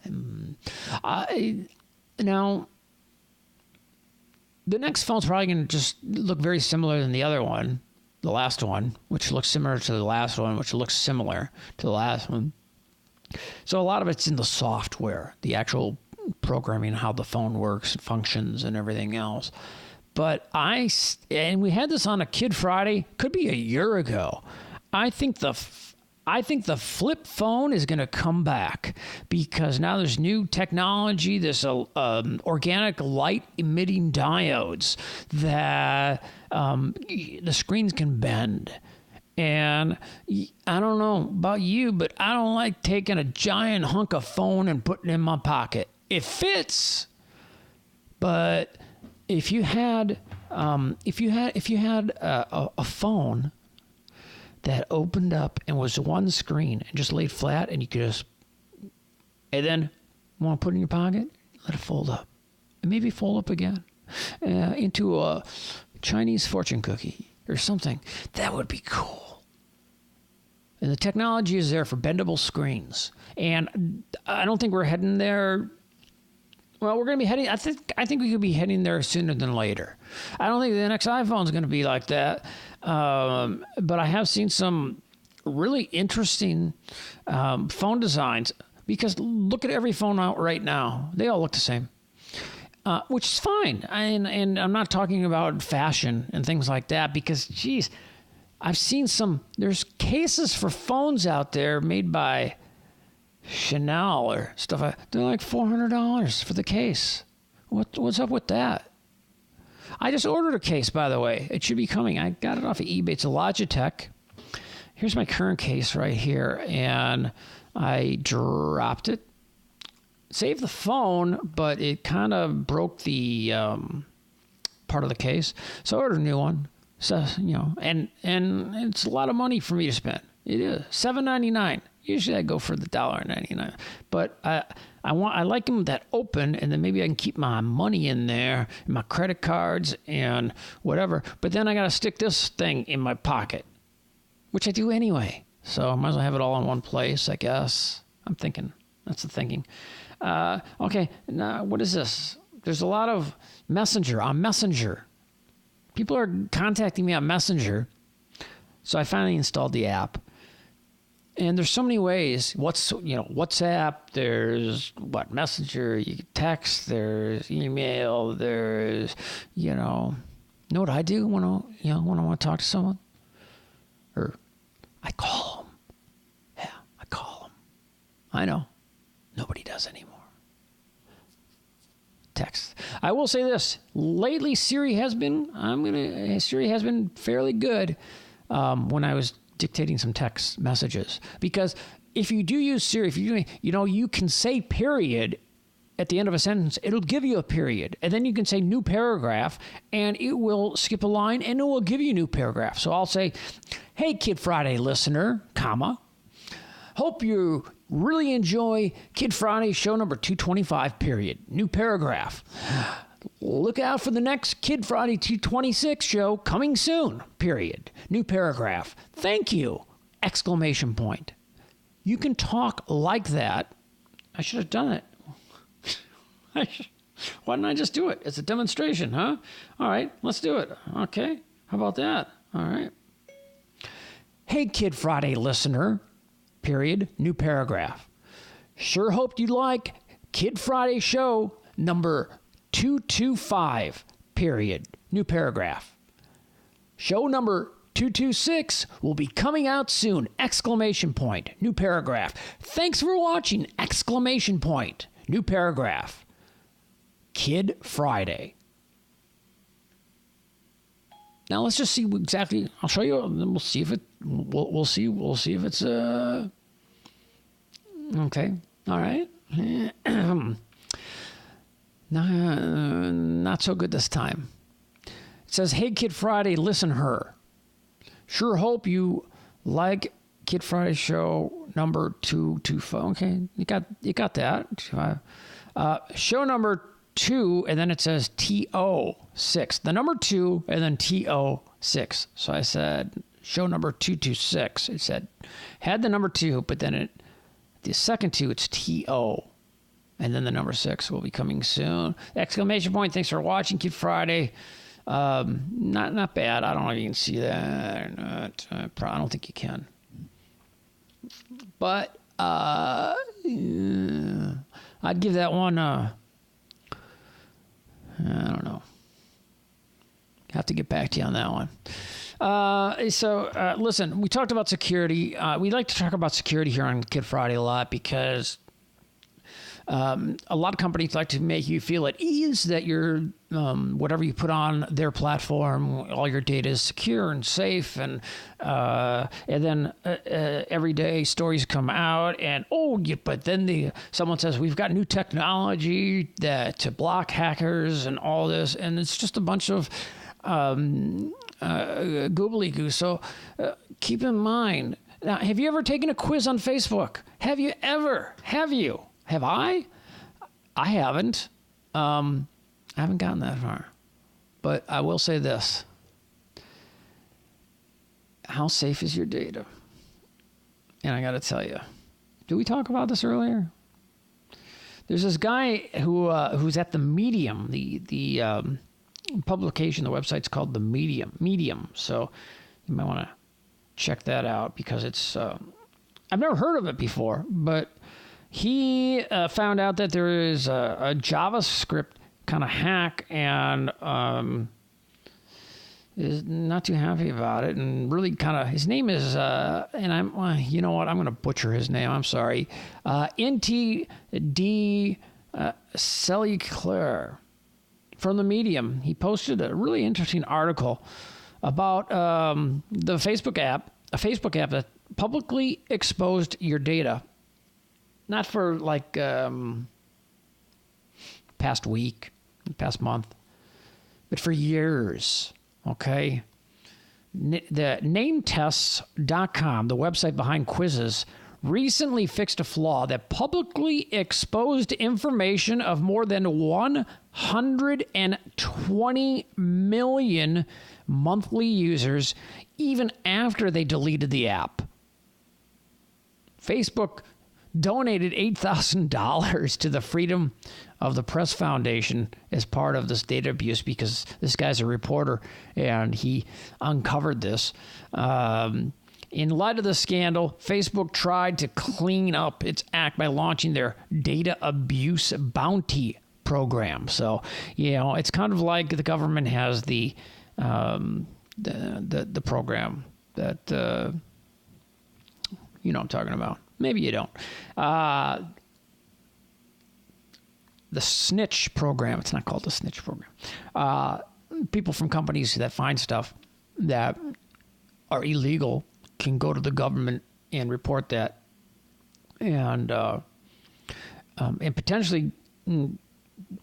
Now, the next phone's probably going to just look very similar than the other one, the last one, which looks similar to the last one, which looks similar to the last one. So a lot of it's in the software, the actual programming, how the phone works, functions, and everything else. But and we had this on a Kid Friday, could be a year ago. I think the flip phone is going to come back because now there's new technology, this organic light emitting diodes that the screens can bend. And I don't know about you, but I don't like taking a giant hunk of phone and putting it in my pocket. It fits, but if you had a phone that opened up and was one screen and just laid flat, and you could just, and then want to put it in your pocket, let it fold up, and maybe fold up again into a Chinese fortune cookie or something. That would be cool. And the technology is there for bendable screens. And I don't think we're heading there. Well, we're going to be heading, I think we could be heading there sooner than later. I don't think the next iPhone is going to be like that. But I have seen some really interesting phone designs, because look at every phone out right now. They all look the same. Which is fine. And I'm not talking about fashion and things like that, because, geez, I've seen there's cases for phones out there made by Chanel or stuff. They're like $400 for the case. What's up with that? I just ordered a case, by the way. It should be coming. I got it off of eBay. It's a Logitech. Here's my current case right here. And I dropped it. Saved the phone, but it kind of broke the part of the case. So I ordered a new one. So, and it's a lot of money for me to spend. It is $7.99. Usually I go for the $1.99. But I like them that open, and then maybe I can keep my money in there, and my credit cards and whatever. But then I got to stick this thing in my pocket, which I do anyway. So I might as well have it all in one place, I guess. I'm thinking. That's the thinking. Okay, now what is this? There's a lot of Messenger. On Messenger. People are contacting me on Messenger. So I finally installed the app. And there's so many ways. WhatsApp, there's Messenger, you can text, there's email, there's, know what I do when I want to talk to someone? Or I call them. Yeah, I call them. I know. Nobody does anymore. Text. I will say this. Lately, Siri has been fairly good when I was dictating some text messages. Because if you do use Siri, you can say period at the end of a sentence. It'll give you a period. And then you can say new paragraph, and it will skip a line, and it will give you a new paragraph. So I'll say, hey, Kid Friday listener, comma, hope you really enjoy Kid Friday show number 225, period. New paragraph. Look out for the next Kid Friday 226 show coming soon, period. New paragraph. Thank you! Exclamation point. You can talk like that. I should have done it. Why didn't I just do it? It's a demonstration, huh? All right, let's do it. Okay, how about that? All right. Hey, Kid Friday listener, period, new paragraph. Sure hoped you like Kid Friday show number 225, period, new paragraph. Show number 226 will be coming out soon, exclamation point, new paragraph. Thanks for watching, exclamation point, new paragraph. Kid Friday. Now let's just see exactly. I'll show you, and then we'll see if it. We'll see if it's okay. All right. Not so good this time. It says, "Hey Kid Friday, listen her. Sure hope you like Kid Friday show number 225." Okay, you got that. Show number 2, and then it says TO6. The number 2, and then TO6. So I said show number 226. It said had the number 2, but then the second 2, it's TO. And then the number 6 will be coming soon. Exclamation point. Thanks for watching, Kid Friday. Not bad. I don't know if you can see that or not. I don't think you can. But I'd give that one I don't know. Have to get back to you on that one. Listen, we talked about security. We like to talk about security here on Kid Friday a lot because A lot of companies like to make you feel at ease that you're whatever you put on their platform, all your data is secure and safe, and then every day stories come out, and but then someone says we've got new technology to block hackers and all this, and it's just a bunch of gobbledygook. So keep in mind. Now, have you ever taken a quiz on Facebook? Have you ever? Have you? Have I? I haven't. I haven't gotten that far. But I will say this. How safe is your data? And I got to tell you, did we talk about this earlier? There's this guy who's at the Medium, the publication. The website's called the Medium. So you might want to check that out because it's. I've never heard of it before, but he found out that there is a JavaScript kind of hack and is not too happy about it, and really kind of his name is and I'm you know what, I'm going to butcher his name. I'm sorry. NTD Cellular from the Medium. He posted a really interesting article about the Facebook app, a Facebook app that publicly exposed your data, not for like past week, past month, but for years. Okay. The nametests.com, the website behind quizzes, recently fixed a flaw that publicly exposed information of more than 120 million monthly users even after they deleted the app. Facebook donated $8,000 to the Freedom of the Press Foundation as part of this data abuse because this guy's a reporter and he uncovered this. In light of the scandal, Facebook tried to clean up its act by launching their data abuse bounty program. So, it's kind of like the government has the program that you know what I'm talking about. Maybe you don't. The snitch program. It's not called the snitch program. People from companies that find stuff that are illegal can go to the government and report that, and potentially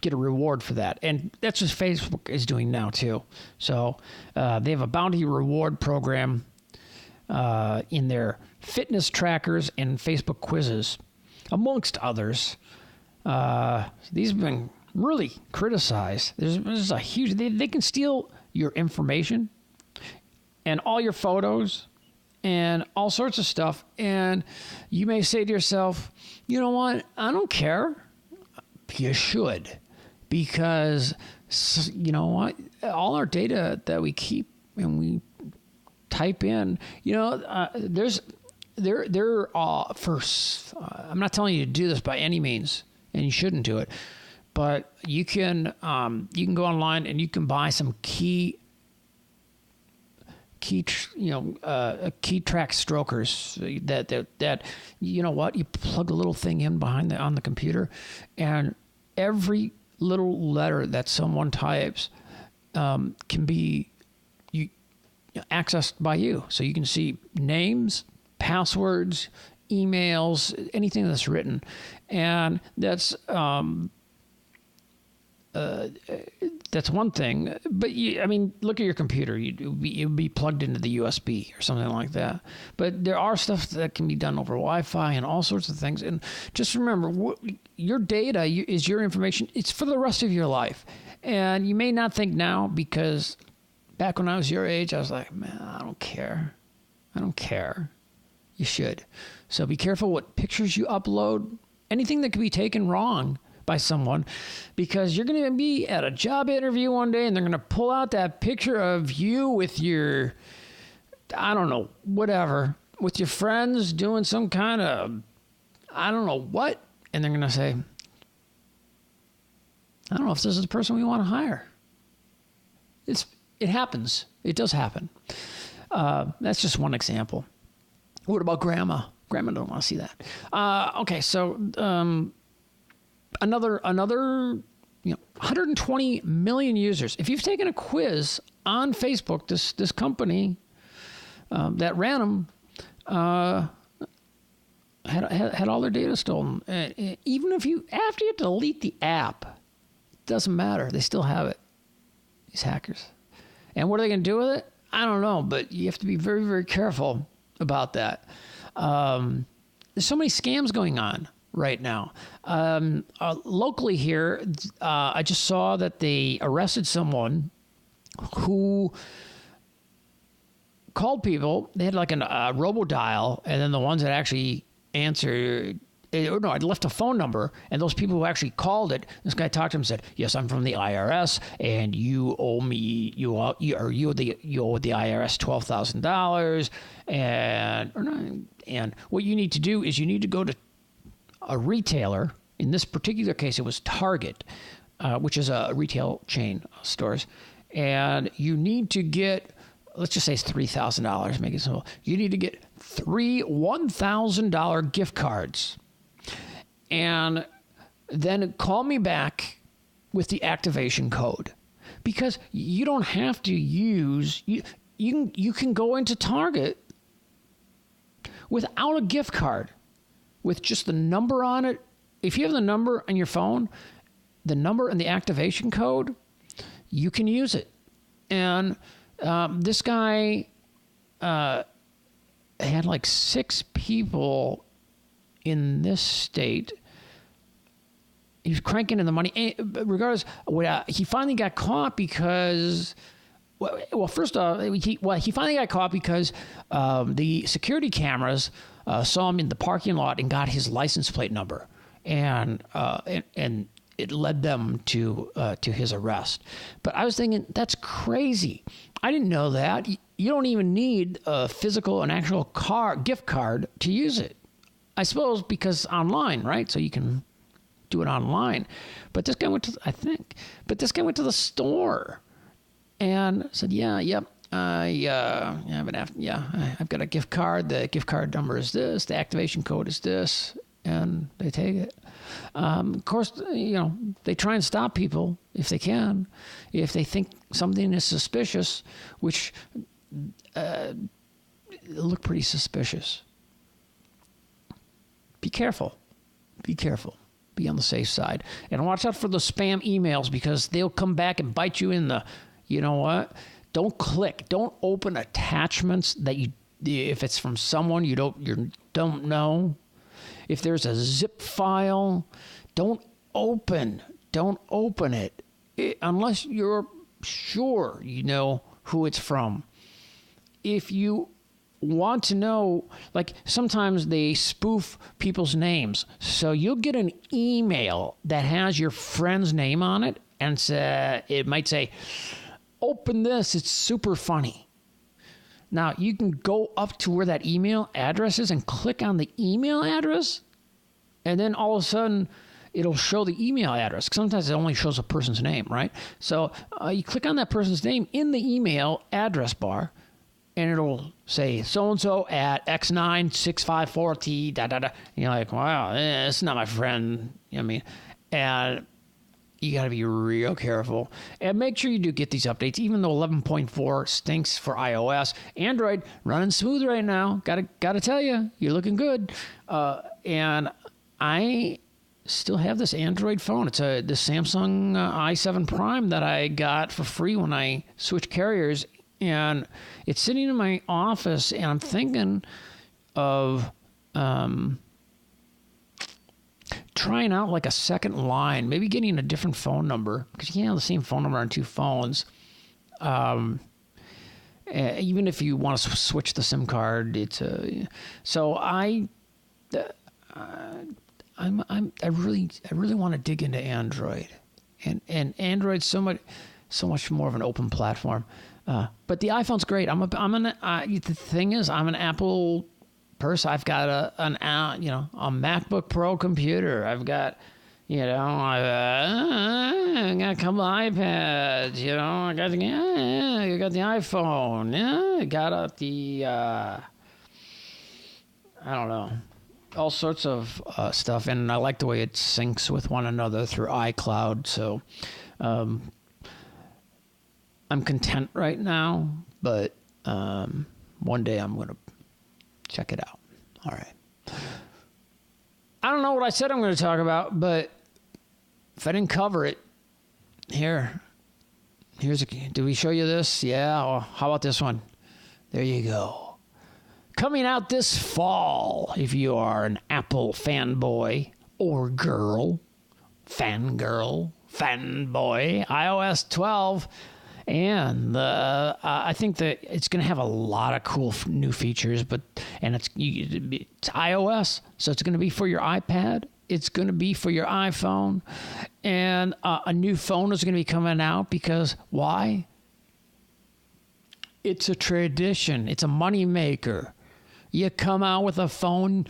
get a reward for that. And that's what Facebook is doing now too. So they have a bounty reward program in their fitness trackers and Facebook quizzes, amongst others. These have been really criticized. There's a huge. They can steal your information and all your photos and all sorts of stuff. And you may say to yourself, you know what? I don't care. You should, because you know what? All our data that we keep and we type in, there's first. I'm not telling you to do this by any means, and you shouldn't do it. But you can go online and you can buy some key track strokers that you know what, you plug a little thing in on the computer, and every little letter that someone types can be accessed by you. So you can see names, passwords, emails, anything that's written, and that's one thing. But look at your computer. You'd be plugged into the USB or something like that. But there are stuff that can be done over Wi-Fi and all sorts of things. And just remember, your data is your information. It's for the rest of your life. And you may not think now, because back when I was your age, I was like, man, I don't care. You should. So be careful what pictures you upload. Anything that could be taken wrong by someone, because you're going to be at a job interview one day and they're going to pull out that picture of you with your, I don't know, whatever, with your friends doing some kind of, I don't know what, and they're going to say, I don't know if this is the person we want to hire. It happens. It does happen. That's just one example. What about grandma? Grandma don't want to see that. Okay, so another 120 million users. If you've taken a quiz on Facebook, this company that ran them had all their data stolen. Even after you delete the app, it doesn't matter. They still have it. These hackers. And what are they going to do with it? I don't know, but you have to be very, very careful about that. There's so many scams going on right now. Locally here, I just saw that they arrested someone who called people. They had like a robo-dial, and then the ones that actually answered, I left a phone number, and those people who actually called it, this guy talked to him and said, yes, I'm from the IRS, and you owe me, you owe the IRS $12,000, and what you need to do is you need to go to a retailer. In this particular case, it was Target, which is a retail chain of stores, and you need to get, let's just say it's $3,000, make it simple. You need to get 3 $1,000 gift cards. And then call me back with the activation code, because you don't have to use, you can go into Target without a gift card, with just the number on it. If you have the number on your phone, the number and the activation code, you can use it. And this guy had like 6 people in this state. He was cranking in the money. Regardless, he finally got caught because, well, first off, he finally got caught because the security cameras saw him in the parking lot and got his license plate number, and it led them to his arrest. But I was thinking, that's crazy. I didn't know that. You don't even need an actual gift card to use it. I suppose because online, right? So you can do it online. But this guy went to the store and said, I've got a gift card. The gift card number is this. The activation code is this. And they take it. Of course, they try and stop people if they can, if they think something is suspicious, which look pretty suspicious. Be careful. Be careful. Be on the safe side. And watch out for the spam emails, because they'll come back and bite you in the, you know what? Don't click. Don't open attachments that if it's from someone you don't know. If there's a zip file, don't open it unless you're sure you know who it's from. If you want to know, like sometimes they spoof people's names. So you'll get an email that has your friend's name on it, and it might say, open this, it's super funny. Now, you can go up to where that email address is and click on the email address, and then all of a sudden, it'll show the email address. Sometimes it only shows a person's name, right? So you click on that person's name in the email address bar, and it'll say so-and-so at X9654T, da-da-da. You're like, wow, it's not my friend. You know what I mean? And you got to be real careful. And make sure you do get these updates, even though 11.4 stinks for iOS. Android, running smooth right now. Gotta tell you, you're looking good. And I still have this Android phone. It's the Samsung i7 Prime that I got for free when I switched carriers. And it's sitting in my office, and I'm thinking of trying out like a second line, maybe getting a different phone number, because you can't have the same phone number on 2 phones. Even if you want to switch the SIM card, so I really want to dig into Android, and Android's so much more of an open platform. But the iPhone's great. The thing is, I'm an Apple person. I've got a MacBook Pro computer. I've got, I got a couple of iPads. I got the iPhone. I got the I don't know. all sorts of stuff, and I like the way it syncs with one another through iCloud. So I'm content right now, but one day I'm going to check it out. All right. I don't know what I said I'm going to talk about, but if I didn't cover it, do we show you this? Yeah. Well, how about this one? There you go. Coming out this fall, if you are an Apple fanboy or girl, fangirl, fanboy, iOS 12, and I think that it's going to have a lot of cool new features, and it's iOS, so it's going to be for your iPad. It's going to be for your iPhone, and a new phone is going to be coming out because why? It's a tradition. It's a moneymaker. You come out with a phone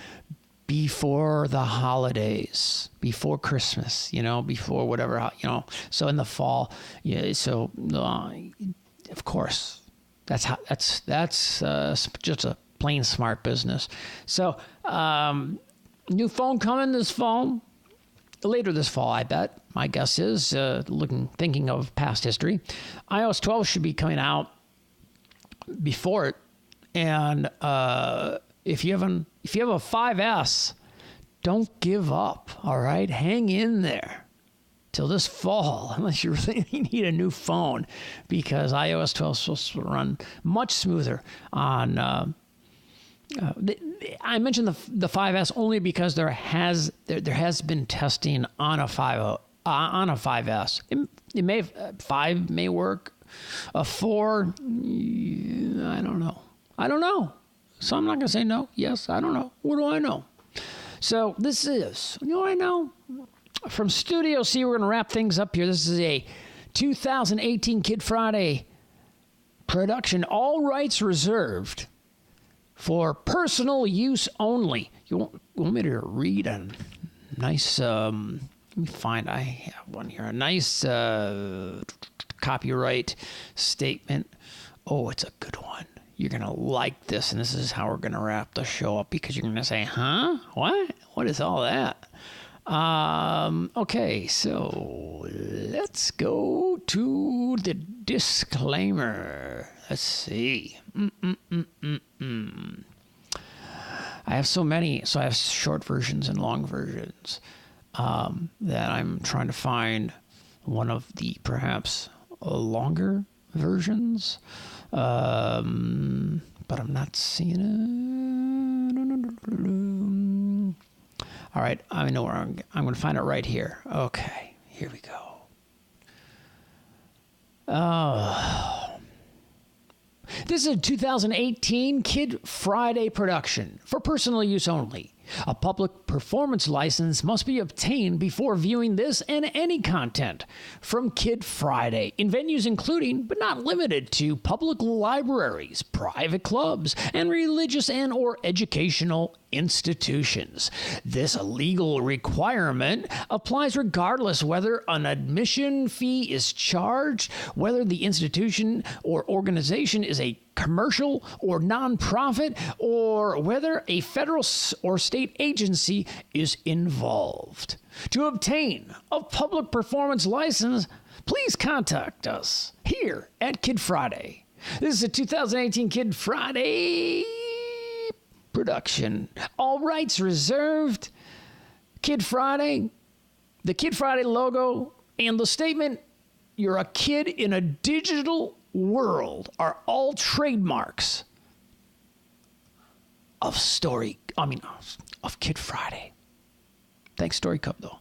before the holidays, before Christmas, before whatever, So in the fall, so of course, that's just a plain smart business. So new phone coming this fall, later this fall, I bet. My guess is thinking of past history, iOS 12 should be coming out before it. And if you have a 5S, don't give up. All right, hang in there till this fall, unless you really need a new phone, because iOS 12 is supposed to run much smoother on. I mentioned the 5S only because there has been testing on a 5S. It may 5 may work. A 4, I don't know. So I'm not going to say no. Yes, I don't know. What do I know? So this is, what I know? From Studio C, we're going to wrap things up here. This is a 2018 Kid Friday production. All rights reserved for personal use only. You want me to read a nice, let me find, I have one here. A nice copyright statement. Oh, it's a good one. You're going to like this, and this is how we're going to wrap the show up, because you're going to say, huh? What? What is all that? Okay, so let's go to the disclaimer. Let's see. I have so many, so I have short versions and long versions that I'm trying to find one of the perhaps longer versions. But I'm not seeing it. All right, I know where I'm going to find it right here. Okay, here we go. This is a 2018 Kid Friday production for personal use only. A public performance license must be obtained before viewing this and any content from Kid Friday in venues including, but not limited to, public libraries, private clubs, and religious and or educational institutions. This legal requirement applies regardless whether an admission fee is charged, whether the institution or organization is a commercial or nonprofit, or whether a federal or state agency is involved. To obtain a public performance license, please contact us here at Kid Friday. This is a 2018 Kid Friday production. All rights reserved. Kid Friday, the Kid Friday logo, and the statement, "You're a kid in a digital world," are all trademarks of Kid Friday. Thanks, Story Cup, though.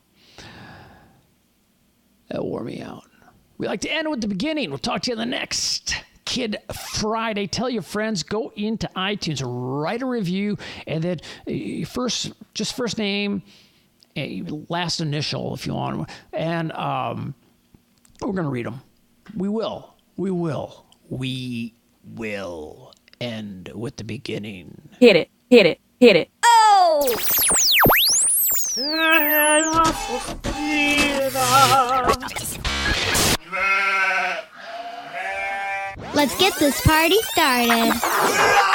That wore me out. We like to end with the beginning. We'll talk to you in the next Kid Friday. Tell your friends, go into iTunes, write a review, and then first name, last initial if you want, and we're going to read them. We will end with the beginning. Hit it. Oh! Let's get this party started.